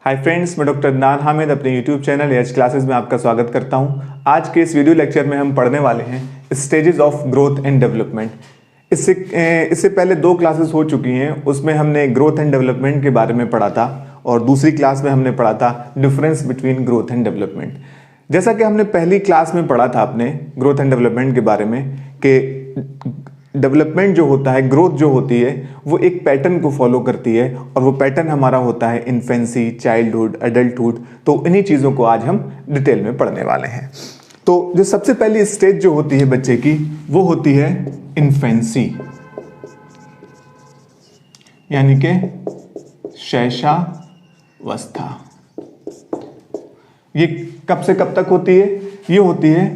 Hi friends, मैं doctor Adnan Hamid अपने YouTube channel H classes में आपका स्वागत करता हूं। आज के इस वीडियो लेक्चर में हम पढ़ने वाले हैं stages of growth and development. इससे पहले 2 क्लासेस हो चुकी हैं, उसमें हमने ग्रोथ एंड डेवलपमेंट के बारे में पढ़ा था और दूसरी क्लास में हमने पढ़ा था difference between growth and development. जैसा कि हमने पहली क्लास में पढ़ा था अपने ग्रोथ एंड डेवलपमेंट के बारे में कि डेवलपमेंट जो होता है, ग्रोथ जो होती है, वो एक पैटर्न को फॉलो करती है और वो पैटर्न हमारा होता है इन्फेंसी, चाइल्डहुड, एडल्टहुड। तो इन्हीं चीज़ों को आज हम डिटेल में पढ़ने वाले हैं। तो जो सबसे पहली स्टेज जो होती है बच्चे की, वो होती है इन्फेंसी, यानी कि शैशवावस्था। ये कब से कब तक होती है? ये होती है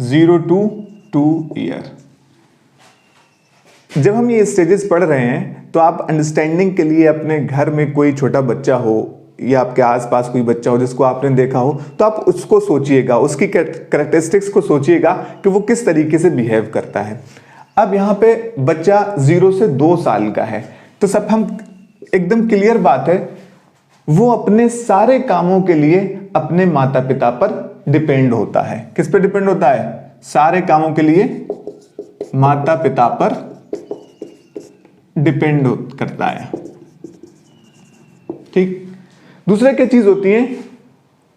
0 to 2 ईयर। जब हम ये स्टेजेस पढ़ रहे हैं तो आप अंडरस्टैंडिंग के लिए अपने घर में कोई छोटा बच्चा हो या आपके आसपास कोई बच्चा हो जिसको आपने देखा हो, तो आप उसको सोचिएगा, उसकी कैरेक्टरिस्टिक्स को सोचिएगा कि वो किस तरीके से बिहेव करता है। अब यहाँ पे बच्चा 0 से 2 साल का है, तो सब हम एकदम क्लियर बात है, वो अपने सारे कामों के लिए अपने माता पिता पर डिपेंड होता है। किस पे डिपेंड होता है? सारे कामों के लिए माता पिता पर डिपेंड करता है। ठीक। दूसरा क्या चीज होती है?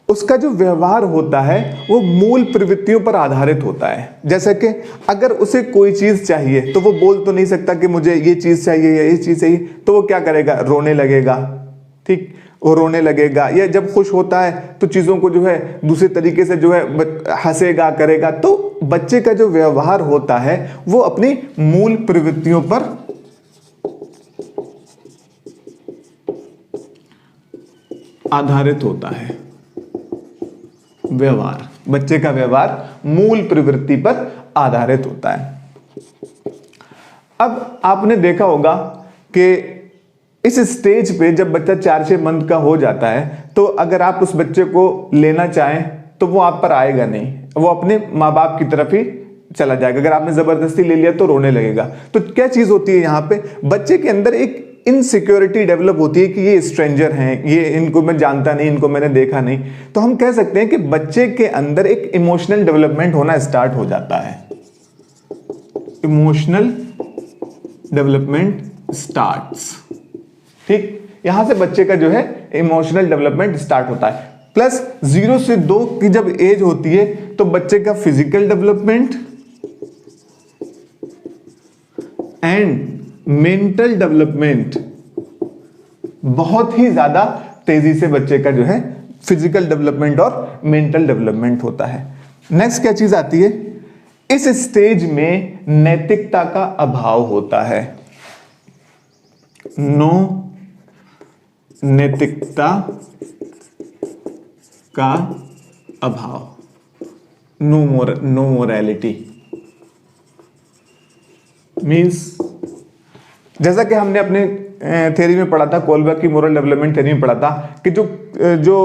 उसका जो व्यवहार होता है वो मूल प्रवृत्तियों पर आधारित होता है। जैसे कि अगर उसे कोई चीज चाहिए तो वो बोल तो नहीं सकता कि मुझे ये चीज चाहिए या ये चीज चाहिए, तो वो क्या करेगा? रोने लगेगा। ठीक, वो रोने लगेगा। या जब खुश होता है तो चीजों को जो है दूसरे तरीके से जो है हंसेगा, करेगा। तो बच्चे का जो व्यवहार होता है वो अपनी मूल प्रवृत्तियों पर आधारित होता है। व्यवहार, बच्चे का व्यवहार मूल प्रवृत्ति पर आधारित होता है। अब आपने देखा होगा कि इस स्टेज पे जब बच्चा 4-6 मंथ का हो जाता है तो अगर आप उस बच्चे को लेना चाहें तो वो आप पर आएगा नहीं, वो अपने माँ बाप की तरफ ही चला जाएगा। अगर आपने जबरदस्ती ले लिया तो रोने लगेगा। तो क्या चीज होती है यहाँ पे? बच्चे के अंदर एक इनसिक्योरिटी डेवलप होती है कि ये स्ट्रेंजर हैं, ये इनको मैं जानता नहीं, इनको मैंने देखा नहीं। तो हम कह सकते हैं कि बच्चे के अंदर एक इमोशनल डेवलपमेंट होना स्टार्ट हो जाता है। Emotional development starts. ठीक, यहां से बच्चे का जो है इमोशनल डेवलपमेंट स्टार्ट होता है। प्लस 0 से 2 की जब एज होती है तो बच्चे का physical development and mental development बहुत ही ज्यादा तेजी से बच्चे का जो है फिजिकल डेवलपमेंट और मेंटल डेवलपमेंट होता है। नेक्स्ट क्या चीज आती है? इस स्टेज में नैतिकता का अभाव होता है। नो नैतिकता का अभाव, नो मोरालिटी मीन्स, जैसा कि हमने अपने थ्योरी में पढ़ा था, कोलबर्ग की मोरल डेवलपमेंट थ्योरी में पढ़ा था कि जो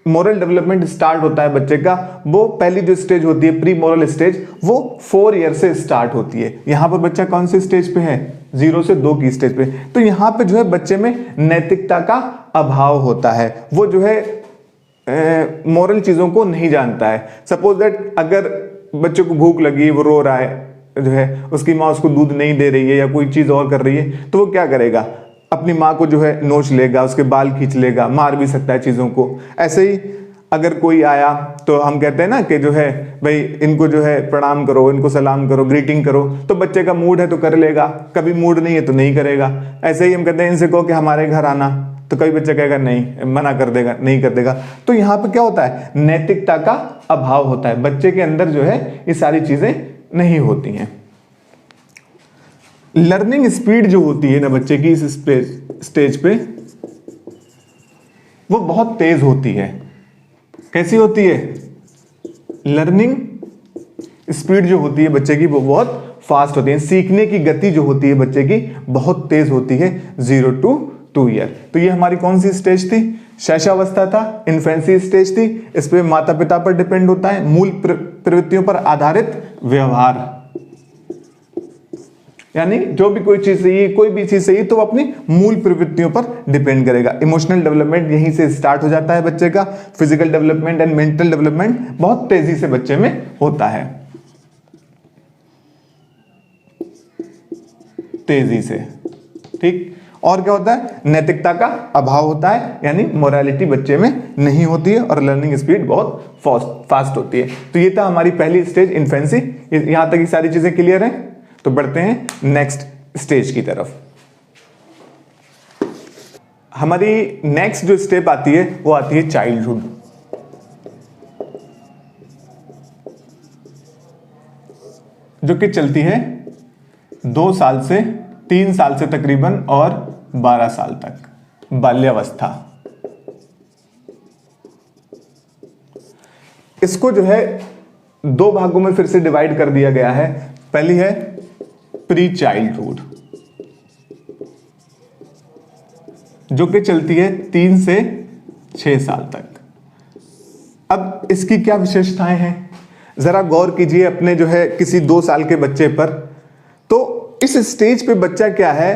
मोरल डेवलपमेंट स्टार्ट होता है बच्चे का, वो पहली जो स्टेज होती है प्री मोरल स्टेज, वो 4 ईयर से स्टार्ट होती है। यहां पर बच्चा कौन सी स्टेज पे है? 0 से 2 की स्टेज पे। तो यहां पे जो है बच्चे में नैतिकता का अभाव होता है। वो जो है मोरल चीजों को नहीं जानता है। सपोज दैट अगर बच्चे को भूख लगी, वो रो रहा है, जो है उसकी माँ उसको दूध नहीं दे रही है या कोई चीज और कर रही है, तो वो क्या करेगा? अपनी माँ को जो है नोच लेगा, उसके बाल खींच लेगा, मार भी सकता है चीजों को। ऐसे ही अगर कोई आया तो हम कहते हैं ना कि जो है भाई इनको जो है प्रणाम करो, इनको सलाम करो, ग्रीटिंग करो। तो बच्चे का मूड है तो कर लेगा, कभी मूड नहीं है तो नहीं करेगा। ऐसे ही हम कहते हैं इनसे कहो कि हमारे घर आना, तो कई बच्चे कहेगा नहीं, मना कर देगा, नहीं कर देगा। तो यहाँ पे क्या होता है? नैतिकता का अभाव होता है। बच्चे के अंदर जो है ये सारी चीजें नहीं होती हैं। लर्निंग स्पीड जो होती है ना बच्चे की इस स्टेज पे, वो बहुत तेज होती है। कैसी होती है? लर्निंग स्पीड जो होती है बच्चे की वो बहुत फास्ट होती है। सीखने की गति जो होती है बच्चे की बहुत तेज होती है 0 to 2 ईयर। तो ये हमारी कौन सी स्टेज थी? शैशवावस्था था, इन्फेंसी स्टेज थी। इस पे माता पिता पर डिपेंड होता है, मूल प्रवृत्तियों पर आधारित व्यवहार। यानी जो भी कोई चीज चाहिए, कोई भी चीज चाहिए तो वो अपनी मूल प्रवृत्तियों पर डिपेंड करेगा। इमोशनल डेवलपमेंट यहीं से स्टार्ट हो जाता है बच्चे का। Physical development and mental development बहुत तेजी से बच्चे में होता है, तेजी से। ठीक, और क्या होता है, नैतिकता का अभाव होता है, यानी मोरालिटी बच्चे में नहीं होती है और लर्निंग स्पीड बहुत फास्ट होती है। तो ये था हमारी पहली स्टेज, इन्फेंसी। यहां तक ये सारी चीजें क्लियर हैं, तो बढ़ते हैं नेक्स्ट स्टेज की तरफ। हमारी नेक्स्ट जो स्टेप आती है वो आती है चाइल्डहुड, जो कि चलती है 2 साल से 3 साल से तकरीबन और 12 साल तक, बाल्यावस्था। इसको जो है 2 भागों में फिर से डिवाइड कर दिया गया है। पहली है प्री चाइल्डहुड, जो कि चलती है 3 से 6 साल तक। अब इसकी क्या विशेषताएं हैं, जरा गौर कीजिए अपने जो है किसी 2 साल के बच्चे पर। तो इस स्टेज पे बच्चा क्या है,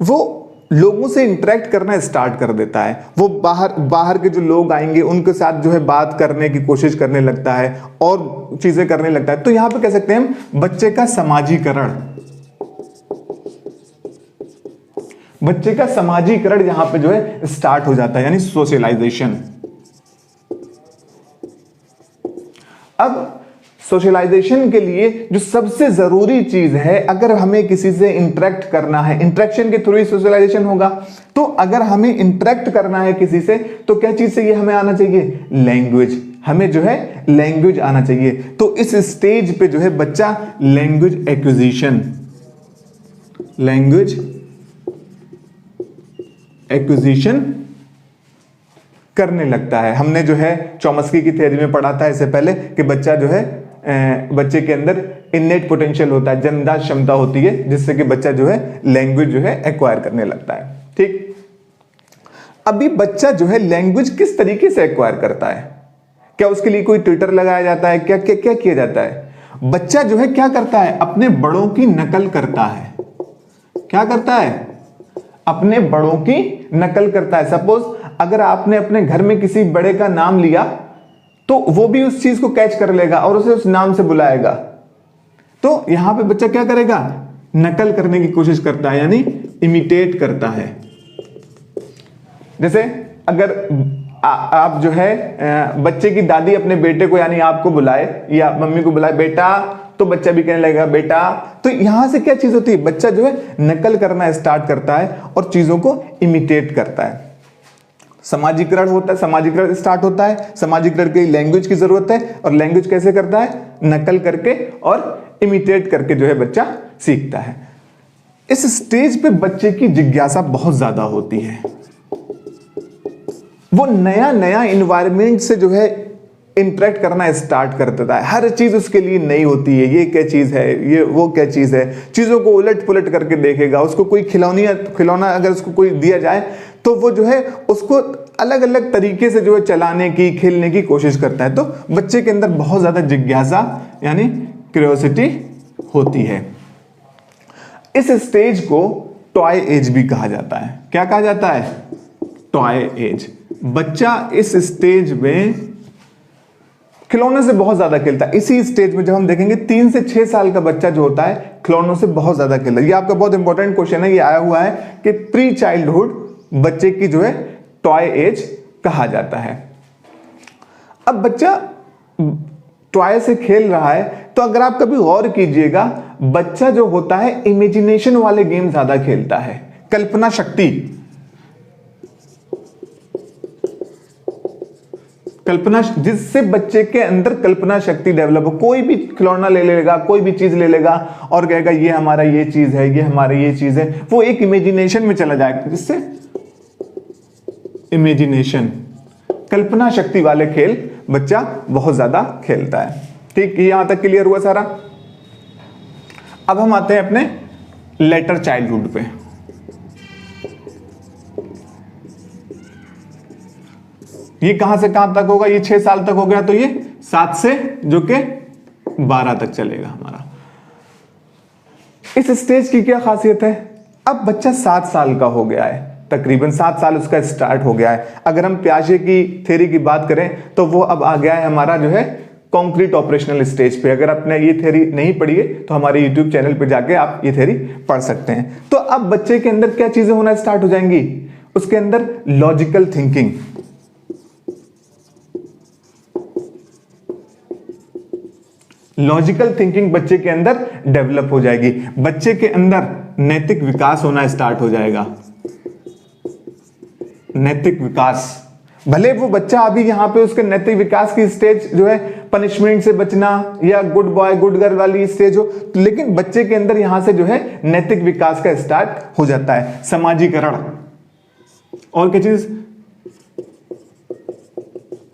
वो लोगों से इंटरेक्ट करना स्टार्ट कर देता है। वो बाहर के जो लोग आएंगे उनके साथ जो है बात करने की कोशिश करने लगता है और चीजें करने लगता है। तो यहां पे कह सकते हैं हम बच्चे का समाजीकरण, बच्चे का समाजीकरण यहां पे जो है स्टार्ट हो जाता है, यानी सोशलाइजेशन। अब सोशलाइजेशन के लिए जो सबसे जरूरी चीज है, अगर हमें किसी से इंटरेक्ट करना है, इंटरेक्शन के थ्रू ही सोशलाइजेशन होगा। तो अगर हमें इंटरेक्ट करना है किसी से तो क्या चीज चाहिए, हमें आना चाहिए लैंग्वेज, हमें जो है लैंग्वेज आना चाहिए। तो इस स्टेज पे जो है बच्चा लैंग्वेज एक्विजिशन करने लगता है। हमने जो है चॉम्स्की की थ्योरी में पढ़ा था इससे पहले कि बच्चा जो है बच्चे के अंदर इननेट पोटेंशियल होता है, जन्मजात क्षमता होती है, जिससे कि बच्चा जो है लैंग्वेज जो है एक्वायर करने लगता है। ठीक, अभी बच्चा जो है लैंग्वेज किस तरीके से एक्वायर करता है, क्या उसके लिए कोई ट्यूटर लगाया जाता है, क्या क्या क्या किया जाता है? बच्चा जो है क्या करता है, अपने बड़ों की नकल करता है। क्या करता है, अपने बड़ों की नकल करता है। सपोज अगर आपने अपने घर में किसी बड़े का नाम लिया तो वो भी उस चीज को कैच कर लेगा और उसे उस नाम से बुलाएगा। तो यहां पे बच्चा क्या करेगा, नकल करने की कोशिश करता है, यानी इमिटेट करता है। जैसे अगर आप जो है बच्चे की दादी अपने बेटे को यानी आपको बुलाए या मम्मी को बुलाए बेटा, तो बच्चा भी कहने लगेगा बेटा। तो यहां से क्या चीज होती है, बच्चा जो है नकल करना स्टार्ट करता है और चीजों को इमिटेट करता है। समाजीकरण होता है, समाजीकरण स्टार्ट होता है। समाजीकरण के लिए लैंग्वेज की जरूरत है और लैंग्वेज कैसे करता है, नकल करके और इमिटेट करके जो है बच्चा सीखता है। इस स्टेज पे बच्चे की जिज्ञासा बहुत ज्यादा होती है। वो नया नया इन्वायरमेंट से जो है इंटरेक्ट करना स्टार्ट कर देता है। हर चीज उसके लिए नई होती है, ये क्या चीज है, ये वो क्या चीज है, चीजों को उलट पुलट करके देखेगा। उसको कोई खिलौना अगर उसको कोई दिया जाए तो वो जो है उसको अलग अलग तरीके से जो है चलाने की, खेलने की कोशिश करता है। तो बच्चे के अंदर बहुत ज्यादा जिज्ञासा यानी क्यूरियोसिटी होती है। इस स्टेज को टॉय एज भी कहा जाता है। क्या कहा जाता है, टॉय एज। बच्चा इस स्टेज में खिलौनों से बहुत ज्यादा खेलता है। इसी स्टेज में जब हम देखेंगे 3 से 6 साल का बच्चा जो होता है खिलौनों से बहुत ज्यादा खेलता है। ये आपका बहुत इंपॉर्टेंट क्वेश्चन है, ये आया हुआ है कि प्री चाइल्डहुड बच्चे की जो है टॉय एज कहा जाता है। अब बच्चा टॉय से खेल रहा है तो अगर आप कभी गौर कीजिएगा, बच्चा जो होता है इमेजिनेशन वाले गेम ज्यादा खेलता है, कल्पना शक्ति। जिससे बच्चे के अंदर कल्पना शक्ति डेवलप हो। कोई भी खिलौना ले लेगा, कोई भी चीज ले लेगा और कहेगा ये हमारा ये चीज है, ये हमारा ये चीज है। वो एक इमेजिनेशन में चला जाएगा, जिससे इमेजिनेशन, कल्पना शक्ति वाले खेल बच्चा बहुत ज्यादा खेलता है। ठीक, यहां तक क्लियर हुआ सारा। अब हम आते हैं अपने लेटर चाइल्डहुड पे। ये कहां से कहां तक होगा, ये 6 साल तक हो गया, तो ये 7 से जो कि 12 तक चलेगा हमारा। इस स्टेज की क्या खासियत है, अब बच्चा 7 साल का हो गया है, तकरीबन 7 साल उसका स्टार्ट हो गया है। अगर हम पियाजे की थ्योरी की बात करें तो वो अब आ गया है हमारा जो है कॉन्क्रीट ऑपरेशनल स्टेज पे। अगर आपने ये थ्योरी नहीं पढ़ी है तो हमारे यूट्यूब चैनल पे जाके आप ये थ्योरी पढ़ सकते हैं। तो अब बच्चे के अंदर क्या चीजें होना स्टार्ट हो जाएंगी, उसके अंदर लॉजिकल थिंकिंग, लॉजिकल थिंकिंग बच्चे के अंदर डेवलप हो जाएगी। बच्चे के अंदर नैतिक विकास होना स्टार्ट हो जाएगा। नैतिक विकास, भले वो बच्चा अभी यहां पे उसके नैतिक विकास की स्टेज जो है पनिशमेंट से बचना या गुड बॉय गुड गर्ल वाली स्टेज हो, लेकिन बच्चे के अंदर यहां से जो है नैतिक विकास का स्टार्ट हो जाता है। समाजीकरण, और क्या चीज,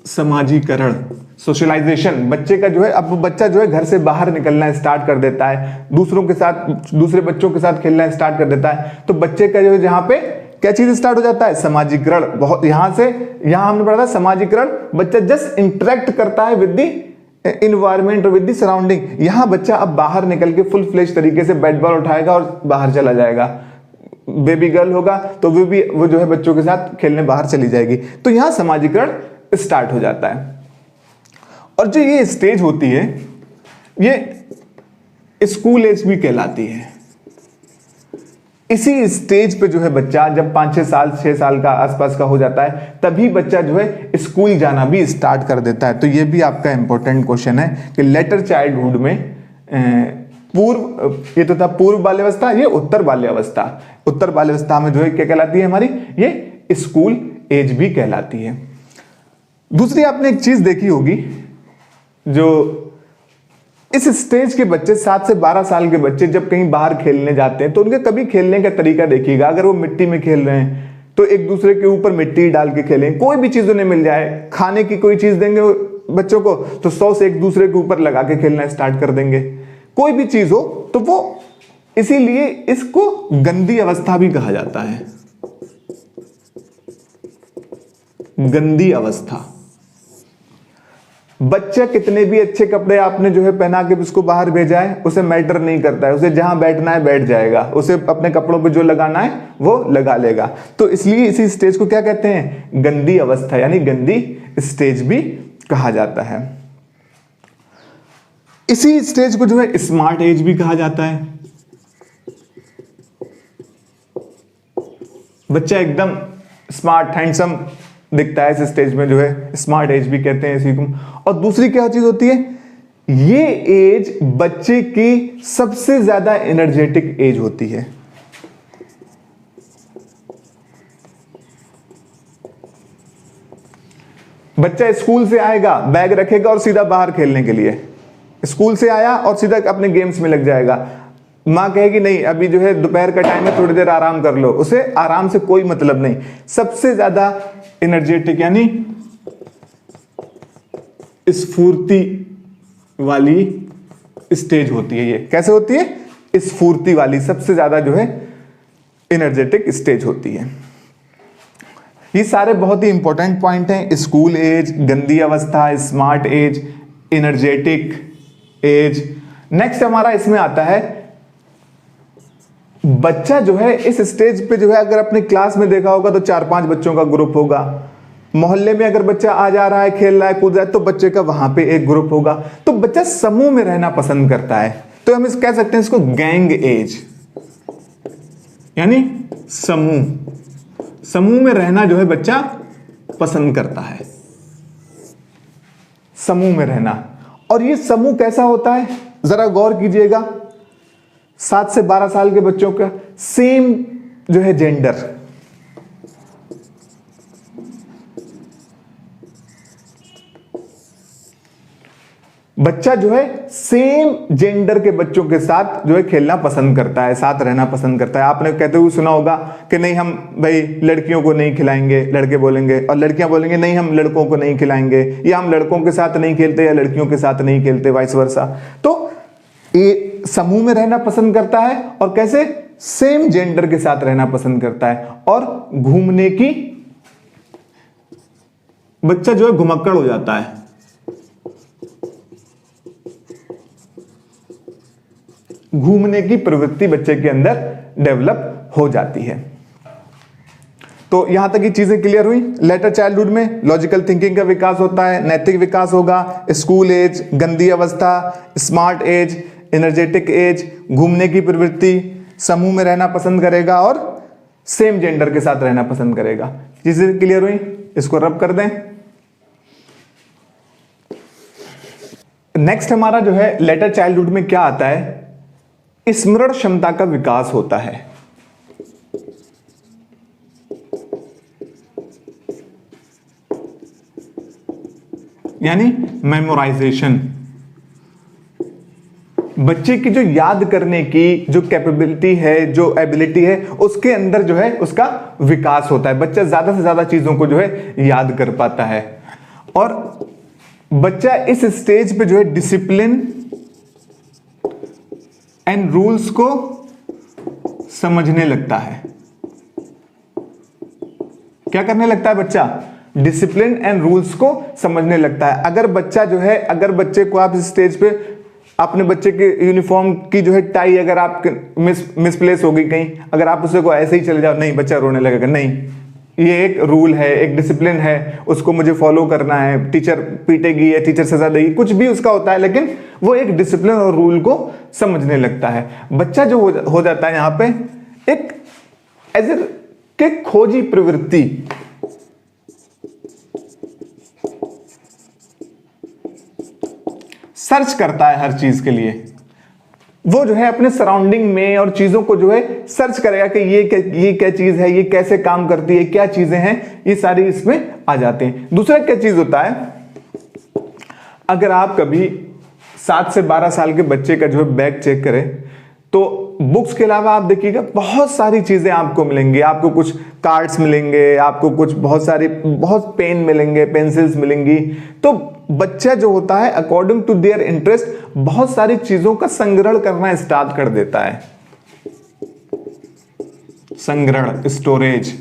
समाजीकरण, सोशलाइजेशन। बच्चे का जो है अब बच्चा जो है घर से बाहर निकलना स्टार्ट कर देता है, दूसरों के साथ, दूसरे बच्चों के साथ खेलना स्टार्ट कर देता है। तो बच्चे का जो है जहां पे क्या चीज स्टार्ट हो जाता है, समाजीकरण। बहुत यहां से यहां हमने पढ़ा था समाजीकरण, बच्चा जस्ट इंटरेक्ट करता है विद दी इन्वायरमेंट और विद दी सराउंडिंग। यहां बच्चा अब बाहर निकल के फुल फ्लेज तरीके से बैट बॉल उठाएगा और बाहर चला जाएगा। बेबी गर्ल होगा तो वो जो है बच्चों के साथ खेलने बाहर चली जाएगी। तो यहां समाजीकरण स्टार्ट हो जाता है। और जो ये स्टेज होती है ये स्कूल एज भी कहलाती है। इसी स्टेज पे जो है बच्चा जब 5-6 साल 6 साल का आसपास का हो जाता है तभी बच्चा जो है स्कूल जाना भी स्टार्ट कर देता है। तो ये भी आपका इंपॉर्टेंट क्वेश्चन है कि लेटर चाइल्डहुड में पूर्व, ये तो था पूर्व बाल्यावस्था, ये उत्तर बाल्यावस्था। उत्तर बाल्यावस्था में जो है क्या कहलाती है हमारी, ये स्कूल एज भी कहलाती है। दूसरी आपने एक चीज देखी होगी, जो इस स्टेज के बच्चे 7 से 12 साल के बच्चे जब कहीं बाहर खेलने जाते हैं तो उनके कभी खेलने का तरीका देखिएगा। अगर वो मिट्टी में खेल रहे हैं तो एक दूसरे के ऊपर मिट्टी डाल के खेलें। कोई भी चीज उन्हें मिल जाए, खाने की कोई चीज देंगे बच्चों को तो 100 से एक दूसरे के ऊपर लगा के खेलना स्टार्ट कर देंगे। कोई भी चीज हो तो वो, इसीलिए इसको गंदी अवस्था भी कहा जाता है। गंदी अवस्था। बच्चा कितने भी अच्छे कपड़े आपने जो है पहना के उसको बाहर भेजा है, उसे मैटर नहीं करता है, उसे जहां बैठना है बैठ जाएगा, उसे अपने कपड़ों पे जो लगाना है वो लगा लेगा। तो इसलिए इसी स्टेज को क्या कहते हैं, गंदी अवस्था, यानी गंदी स्टेज भी कहा जाता है। इसी स्टेज को जो है स्मार्ट एज भी कहा जाता है। बच्चा एकदम स्मार्ट हैंडसम दिखता है इस स्टेज में, जो है स्मार्ट एज भी कहते हैं इसी को। और दूसरी क्या चीज होती है, ये एज बच्चे की सबसे ज्यादा एनर्जेटिक एज होती है। बच्चा स्कूल से आएगा, बैग रखेगा और सीधा बाहर खेलने के लिए, स्कूल से आया और सीधा अपने गेम्स में लग जाएगा। माँ कहेगी नहीं अभी जो है दोपहर का टाइम है, थोड़ी देर आराम कर लो, उसे आराम से कोई मतलब नहीं। सबसे ज्यादा एनर्जेटिक यानी स्फूर्ति वाली स्टेज होती है। ये कैसे होती है, स्फूर्ति वाली, सबसे ज्यादा जो है एनर्जेटिक स्टेज होती है। ये सारे बहुत ही इंपॉर्टेंट पॉइंट हैं, स्कूल एज, गंदी अवस्था, smart age, energetic age. Next हमारा इसमें आता है बच्चा जो है इस स्टेज पे जो है, अगर अपने क्लास में देखा होगा तो 4-5 बच्चों का ग्रुप होगा। मोहल्ले में अगर बच्चा आ जा रहा है, खेल रहा है, कूद रहा है तो बच्चे का वहां पे एक ग्रुप होगा। तो बच्चा समूह में रहना पसंद करता है, तो हम कह सकते हैं इसको गैंग एज, यानी समूह में रहना जो है बच्चा पसंद करता है, समूह में रहना। और ये समूह कैसा होता है, जरा गौर कीजिएगा। 7 से 12 साल के बच्चों का सेम जो है जेंडर, बच्चा जो है सेम जेंडर के बच्चों के साथ जो है खेलना पसंद करता है, साथ रहना पसंद करता है। आपने कहते हुए सुना होगा कि नहीं हम भाई लड़कियों को नहीं खिलाएंगे, लड़के बोलेंगे, और लड़कियां बोलेंगे नहीं हम लड़कों को नहीं खिलाएंगे, या हम लड़कों के साथ नहीं खेलते या लड़कियों के साथ नहीं खेलते, वाइस वर्सा। तो ये समूह में रहना पसंद करता है, और कैसे, सेम जेंडर के साथ रहना पसंद करता है। और घूमने की, बच्चा जो है घुमक्कड़ हो जाता है, घूमने की प्रवृत्ति बच्चे के अंदर डेवलप हो जाती है। तो यहां तक ये चीजें क्लियर हुई। लेटर चाइल्डहुड में लॉजिकल थिंकिंग का विकास होता है, नैतिक विकास होगा, स्कूल एज, गंदी अवस्था, स्मार्ट एज, एनर्जेटिक एज, घूमने की प्रवृत्ति, समूह में रहना पसंद करेगा और सेम जेंडर के साथ रहना पसंद करेगा। चीजें क्लियर हुई, इसको रब कर दें। नेक्स्ट हमारा जो है लेटर चाइल्डहुड में क्या आता है, स्मरण क्षमता का विकास होता है। यानी मेमोराइजेशन, बच्चे की जो याद करने की जो कैपेबिलिटी है, जो एबिलिटी है, उसके अंदर जो है उसका विकास होता है। बच्चा ज्यादा से ज्यादा चीजों को जो है याद कर पाता है और बच्चा इस स्टेज पे जो है डिसिप्लिन एंड रूल्स को समझने लगता है। क्या करने लगता है बच्चा? डिसिप्लिन एंड रूल्स को समझने लगता है। अगर बच्चा जो है, अगर बच्चे को आप इस स्टेज पे अपने बच्चे के यूनिफॉर्म की जो है टाई अगर आप मिसप्लेस हो गई कहीं, अगर आप उसे को ऐसे ही चले जाओ, नहीं बच्चा रोने लगेगा। नहीं, ये एक रूल है, एक डिसिप्लिन है, उसको मुझे फॉलो करना है, टीचर पीटेगी या टीचर सजा देगी, कुछ भी उसका होता है, लेकिन वो एक डिसिप्लिन और रूल को समझने लगता है। बच्चा जो हो जाता है यहां पे एक एज ए के खोजी प्रवृत्ति, सर्च करता है हर चीज के लिए। वो जो है अपने सराउंडिंग में और चीजों को जो है सर्च करेगा कि ये क्या चीज है, ये कैसे काम करती है, क्या चीजें हैं, ये सारी इसमें आ जाते हैं। दूसरा क्या चीज होता है, अगर आप कभी 7 से 12 साल के बच्चे का जो है बैग चेक करें तो बुक्स के अलावा आप देखिएगा बहुत सारी चीजें आपको मिलेंगी। आपको कुछ कार्ड्स मिलेंगे, आपको कुछ बहुत पेन मिलेंगे, पेंसिल्स मिलेंगी। तो बच्चा जो होता है अकॉर्डिंग टू देयर इंटरेस्ट बहुत सारी चीजों का संग्रहण करना स्टार्ट कर देता है। संग्रहण, स्टोरेज।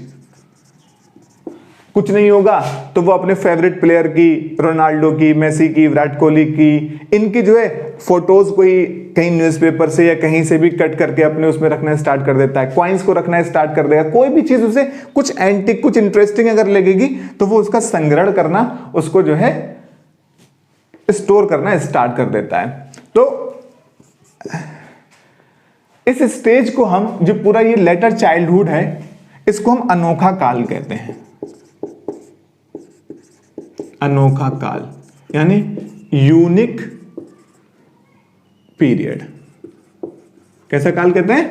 कुछ नहीं होगा तो वो अपने फेवरेट प्लेयर की, रोनाल्डो की, मेसी की, विराट कोहली की, इनकी जो है फोटोज को ही कहीं न्यूज़पेपर से या कहीं से भी कट करके अपने उसमें रखना स्टार्ट कर देता है। कॉइन्स को रखना स्टार्ट कर देगा। कोई भी चीज उसे कुछ एंटिक, कुछ इंटरेस्टिंग अगर लगेगी तो वो उसका संग्रहण करना, उसको जो है स्टोर करना स्टार्ट कर देता है। तो इस स्टेज को हम, जो पूरा ये लेटर चाइल्डहुड है, इसको हम अनोखा काल कहते हैं। अनोखा काल यानी यूनिक पीरियड। कैसा काल कहते हैं?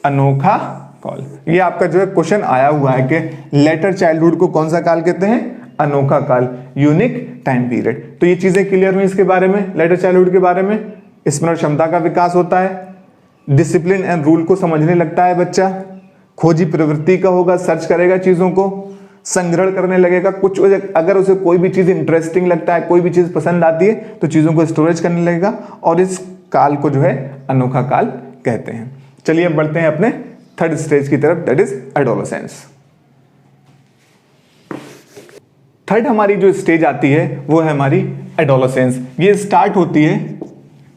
अनोखा काल। ये आपका जो है क्वेश्चन आया हुआ है कि लेटर चाइल्डहुड को कौन सा काल कहते हैं? अनोखा काल, यूनिक टाइम पीरियड। तो ये चीजें क्लियर हुई इसके बारे में, लेटर चाइल्डहुड के बारे में। स्मरण क्षमता का विकास होता है, डिसिप्लिन एंड रूल को समझने लगता है बच्चा, खोजी प्रवृत्ति का होगा, सर्च करेगा चीजों को, संग्रहण करने लगेगा। कुछ अगर उसे कोई भी चीज इंटरेस्टिंग लगता है, कोई भी चीज पसंद आती है तो चीजों को स्टोरेज करने लगेगा, और इस काल को जो है अनोखा काल कहते हैं। चलिए अब बढ़ते हैं अपने थर्ड स्टेज की तरफ, दैट इज एडोलेसेंस। थर्ड हमारी जो स्टेज आती है वो है हमारी एडोलेसेंस। ये स्टार्ट होती है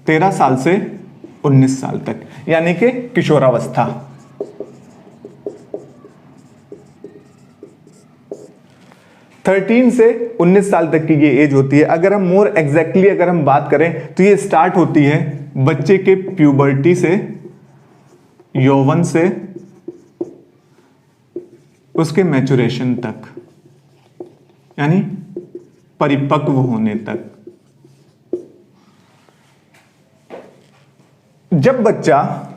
13 साल से 19 साल तक, यानी कि किशोरावस्था। थर्टीन से 19 साल तक की ये एज होती है। अगर हम मोर एग्जैक्टली अगर हम बात करें तो ये स्टार्ट होती है बच्चे के प्यूबर्टी से, यौवन से उसके मैचुरेशन तक, यानी परिपक्व होने तक। जब बच्चा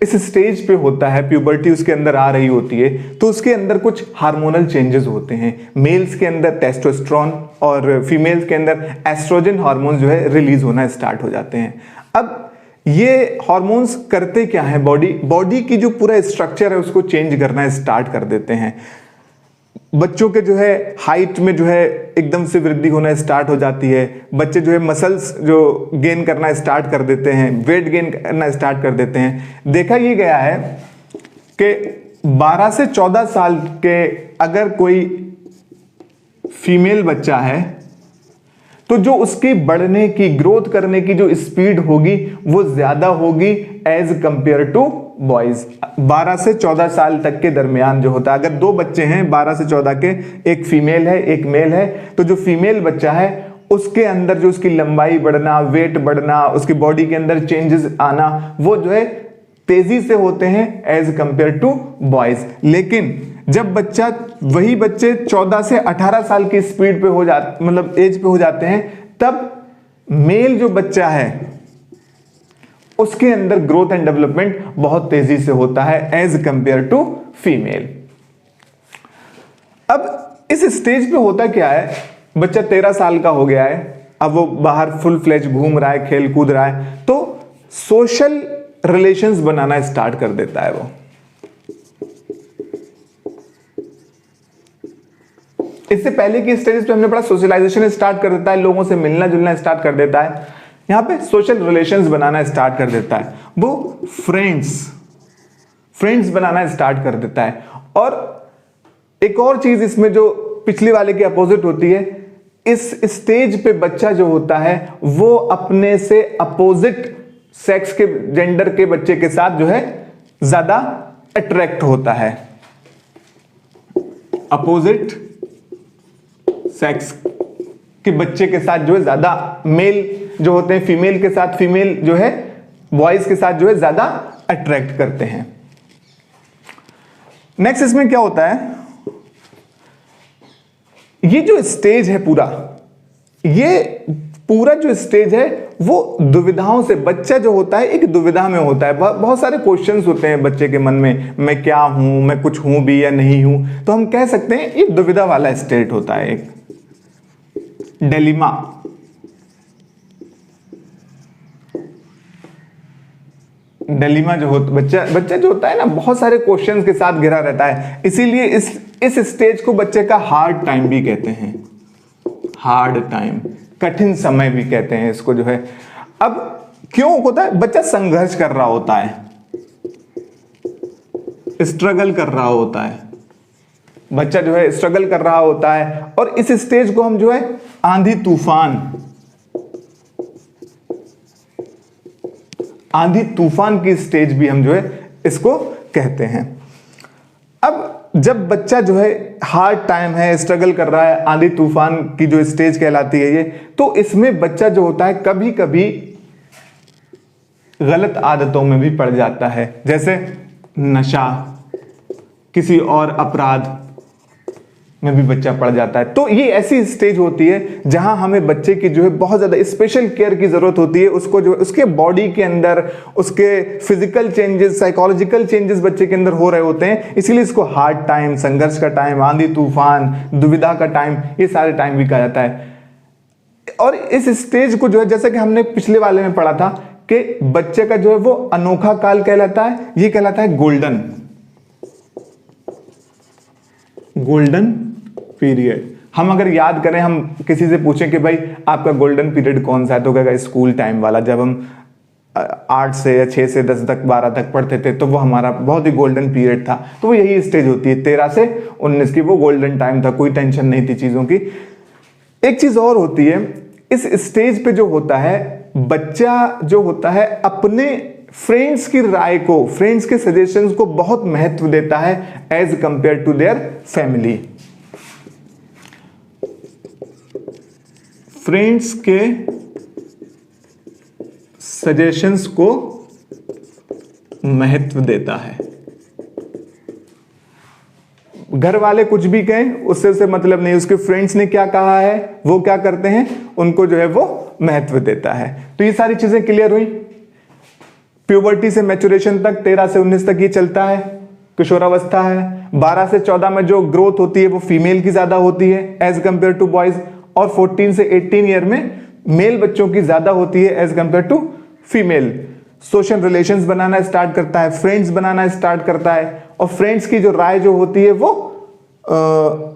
इस स्टेज पे होता है, प्यूबर्टी उसके अंदर आ रही होती है, तो उसके अंदर कुछ हार्मोनल चेंजेस होते हैं। मेल्स के अंदर टेस्टोस्टेरोन और फीमेल्स के अंदर एस्ट्रोजन हार्मोन जो है रिलीज होना स्टार्ट हो जाते हैं। अब ये हार्मोन्स करते क्या है, बॉडी की जो पूरा स्ट्रक्चर है उसको चेंज करना स्टार्ट कर देते हैं। बच्चों के जो है हाइट में जो है एकदम से वृद्धि होना स्टार्ट हो जाती है। बच्चे जो है मसल्स जो गेन करना स्टार्ट कर देते हैं, वेट गेन करना स्टार्ट कर देते हैं। देखा ये गया है कि 12 से 14 साल के अगर कोई फीमेल बच्चा है तो जो उसकी बढ़ने की, ग्रोथ करने की जो स्पीड होगी वो ज्यादा होगी एज कंपेयर टू बॉयज। 12 से 14 साल तक के दरमियान जो होता है, अगर दो बच्चे हैं 12 से 14 के, एक फीमेल है एक मेल है, तो जो फीमेल बच्चा है उसके अंदर जो उसकी लंबाई बढ़ना, वेट बढ़ना, उसकी बॉडी के अंदर चेंजेस आना, वो जो है तेजी से होते हैं एज कंपेयर टू बॉयज। लेकिन जब बच्चा, वही बच्चे 14 से 18 साल की स्पीड पे हो जाते, मतलब एज पे हो जाते हैं, तब मेल जो बच्चा है उसके अंदर ग्रोथ एंड डेवलपमेंट बहुत तेजी से होता है एज कंपेयर टू फीमेल। अब इस स्टेज पे होता क्या है, बच्चा 13 साल का हो गया है, अब वो बाहर फुल फ्लेज घूम रहा है, खेल कूद रहा है, तो सोशल रिलेशंस बनाना स्टार्ट कर देता है। वो इससे पहले की स्टेज पे हमने पढ़ा सोशलाइजेशन स्टार्ट कर देता है, लोगों से मिलना जुलना स्टार्ट कर देता है, यहां पे सोशल रिलेशंस बनाना स्टार्ट कर देता है, वो फ्रेंड्स बनाना स्टार्ट कर देता है। और एक और चीज इसमें जो पिछले वाले के अपोजिट होती है, इस स्टेज पे बच्चा जो होता है वो अपने से अपोजिट सेक्स के, जेंडर के बच्चे के साथ जो है ज्यादा अट्रैक्ट होता है, अपोजिट सेक्स के बच्चे के साथ जो है ज्यादा, मेल जो होते हैं फीमेल के साथ, फीमेल जो है बॉयज के साथ जो है ज्यादा अट्रैक्ट करते हैं। नेक्स्ट इसमें क्या होता है, ये जो स्टेज है पूरा, ये पूरा जो स्टेज है वो दुविधाओं से, बच्चा जो होता है एक दुविधा में होता है। बहुत सारे क्वेश्चंस होते हैं बच्चे के मन में, मैं क्या हूं, मैं कुछ हूं भी या नहीं हूं, तो हम कह सकते हैं ये दुविधा वाला स्टेट होता है, एक डेलिमा जो होता, बच्चा जो होता है ना, बहुत सारे क्वेश्चंस के साथ घिरा रहता है, इसीलिए इस स्टेज को बच्चे का हार्ड टाइम भी कहते हैं, हार्ड टाइम, कठिन समय भी कहते हैं इसको जो है। अब क्यों होता है, बच्चा संघर्ष कर रहा होता है, स्ट्रगल कर रहा होता है, बच्चा जो है स्ट्रगल कर रहा होता है, और इस स्टेज को हम जो है आंधी तूफान की स्टेज भी हम जो है इसको कहते हैं। अब जब बच्चा जो है हार्ड टाइम है, स्ट्रगल कर रहा है, आंधी तूफान की जो स्टेज कहलाती है ये, तो इसमें बच्चा जो होता है कभी कभी गलत आदतों में भी पड़ जाता है, जैसे नशा, किसी और अपराध में भी बच्चा पड़ जाता है। तो ये ऐसी स्टेज होती है जहां हमें बच्चे की जो है बहुत ज्यादा स्पेशल केयर की जरूरत होती है, उसको जो है उसके बॉडी के अंदर, उसके फिजिकल चेंजेस, साइकोलॉजिकल चेंजेस बच्चे के अंदर हो रहे होते हैं, इसीलिए इसको हार्ड टाइम, संघर्ष का टाइम, आंधी तूफान, दुविधा का टाइम, ये सारे टाइम भी कहा जाता है। और इस स्टेज को जो है, जैसे कि हमने पिछले वाले में पढ़ा था कि बच्चे का जो है वो अनोखा काल कहलाता है, ये कहलाता है गोल्डन पीरियड। हम अगर याद करें, हम किसी से पूछें कि भाई आपका गोल्डन पीरियड कौन सा है, तो कहेगा स्कूल टाइम वाला, जब हम 8 से या 6 से 10 तक 12 तक पढ़ते थे तो वो हमारा बहुत ही गोल्डन पीरियड था। तो वो यही स्टेज होती है 13 से 19 की, वो गोल्डन टाइम था, कोई टेंशन नहीं थी चीजों की। एक चीज और होती है, इस स्टेज पे जो होता है, बच्चा जो होता है अपने फ्रेंड्स की राय को, फ्रेंड्स के सजेशंस को बहुत महत्व देता है as compare to their family. Friends के सजेशंस को महत्व देता है। घर वाले कुछ भी कहें उससे मतलब नहीं, उसके फ्रेंड्स ने क्या कहा है वो क्या करते हैं, उनको जो है वो महत्व देता है। तो ये सारी चीजें क्लियर हुई। प्यूबर्टी से मैच्योरेशन तक 13 से 19 तक ये चलता है, किशोरावस्था है। 12 से 14 में जो ग्रोथ होती है वो फीमेल की ज्यादा होती है एज कंपेयर टू बॉयज, और 14 से 18 ईयर में मेल बच्चों की ज्यादा होती है as compare to female. Social relations बनाना स्टार्ट करता है, फ्रेंड्स बनाना स्टार्ट करता है, और फ्रेंड्स की जो राय जो होती है वो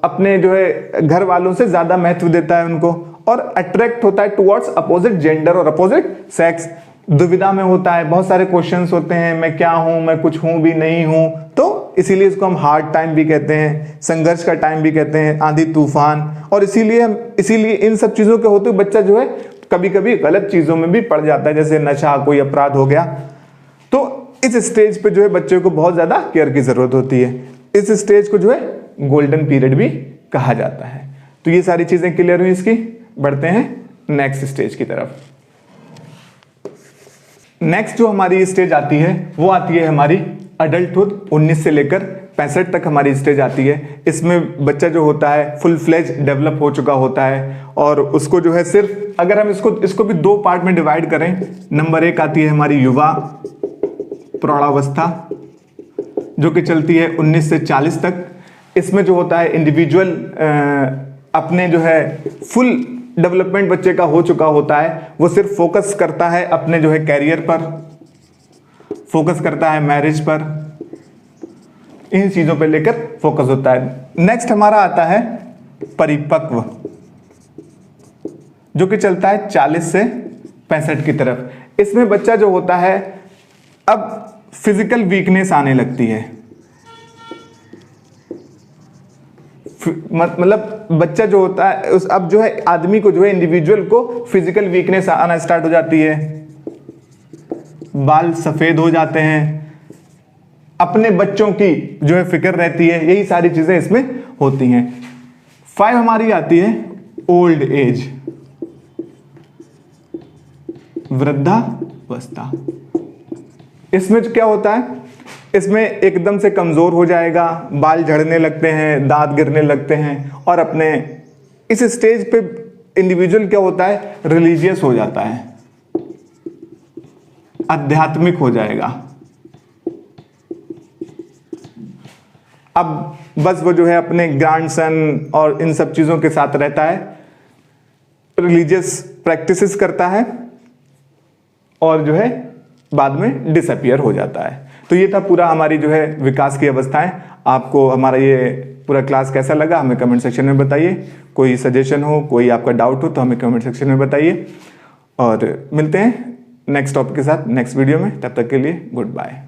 अपने जो है घर वालों से ज्यादा महत्व देता है उनको, और अट्रैक्ट होता है टुवर्ड्स अपोजिट जेंडर और अपोजिट सेक्स। दुविधा में होता है, बहुत सारे क्वेश्चंस होते हैं, मैं क्या हूं, मैं कुछ हूं भी नहीं हूं, तो इसीलिए इसको हम हार्ड टाइम भी कहते हैं, संघर्ष का टाइम भी कहते हैं, आंधी तूफान। और इसीलिए इन सब चीजों के होते हुए बच्चा जो है कभी कभी गलत चीजों में भी पड़ जाता है, जैसे नशा, कोई अपराध हो गया। तो इस स्टेज पे जो है बच्चे को बहुत ज्यादा केयर की जरूरत होती है। इस स्टेज को जो है गोल्डन पीरियड भी कहा जाता है। तो ये सारी चीजें क्लियर हुई इसकी। बढ़ते हैं नेक्स्ट स्टेज की तरफ। नेक्स्ट जो हमारी स्टेज आती है वो आती है हमारी अडल्टहुड। 19 से लेकर 65 तक हमारी स्टेज आती है। इसमें बच्चा जो होता है फुल फ्लेज डेवलप हो चुका होता है और उसको जो है सिर्फ, अगर हम इसको भी 2 पार्ट में डिवाइड करें, नंबर 1 आती है हमारी युवा प्रौढ़ावस्था जो कि चलती है 19 से 40 तक। इसमें जो होता है इंडिविजुअल अपने जो है फुल डेवलपमेंट बच्चे का हो चुका होता है, वो सिर्फ फोकस करता है अपने जो है कैरियर पर, फोकस करता है मैरिज पर, इन चीजों पे लेकर फोकस होता है। नेक्स्ट हमारा आता है परिपक्व जो कि चलता है 40 से 65 की तरफ। इसमें बच्चा जो होता है अब फिजिकल वीकनेस आने लगती है, मतलब बच्चा जो होता है अब जो है आदमी को जो है इंडिविजुअल को फिजिकल वीकनेस आना स्टार्ट हो जाती है, बाल सफेद हो जाते हैं, अपने बच्चों की जो है फिक्र रहती है, यही सारी चीजें इसमें होती हैं। 5 हमारी आती है ओल्ड एज, वृद्धावस्था। इसमें क्या होता है, इसमें एकदम से कमजोर हो जाएगा, बाल झड़ने लगते हैं, दांत गिरने लगते हैं और अपने इस स्टेज पे इंडिविजुअल क्या होता है, रिलीजियस हो जाता है, आध्यात्मिक हो जाएगा। अब बस वो जो है अपने ग्रैंडसन और इन सब चीजों के साथ रहता है, रिलीजियस प्रैक्टिसेस करता है और जो है बाद में डिसअपियर हो जाता है। तो ये था पूरा हमारी जो है विकास की अवस्थाएं। आपको हमारा ये पूरा क्लास कैसा लगा हमें कमेंट सेक्शन में बताइए। कोई सजेशन हो, कोई आपका डाउट हो तो हमें कमेंट सेक्शन में बताइए और मिलते हैं नेक्स्ट टॉपिक के साथ नेक्स्ट वीडियो में। तब तक के लिए गुड बाय।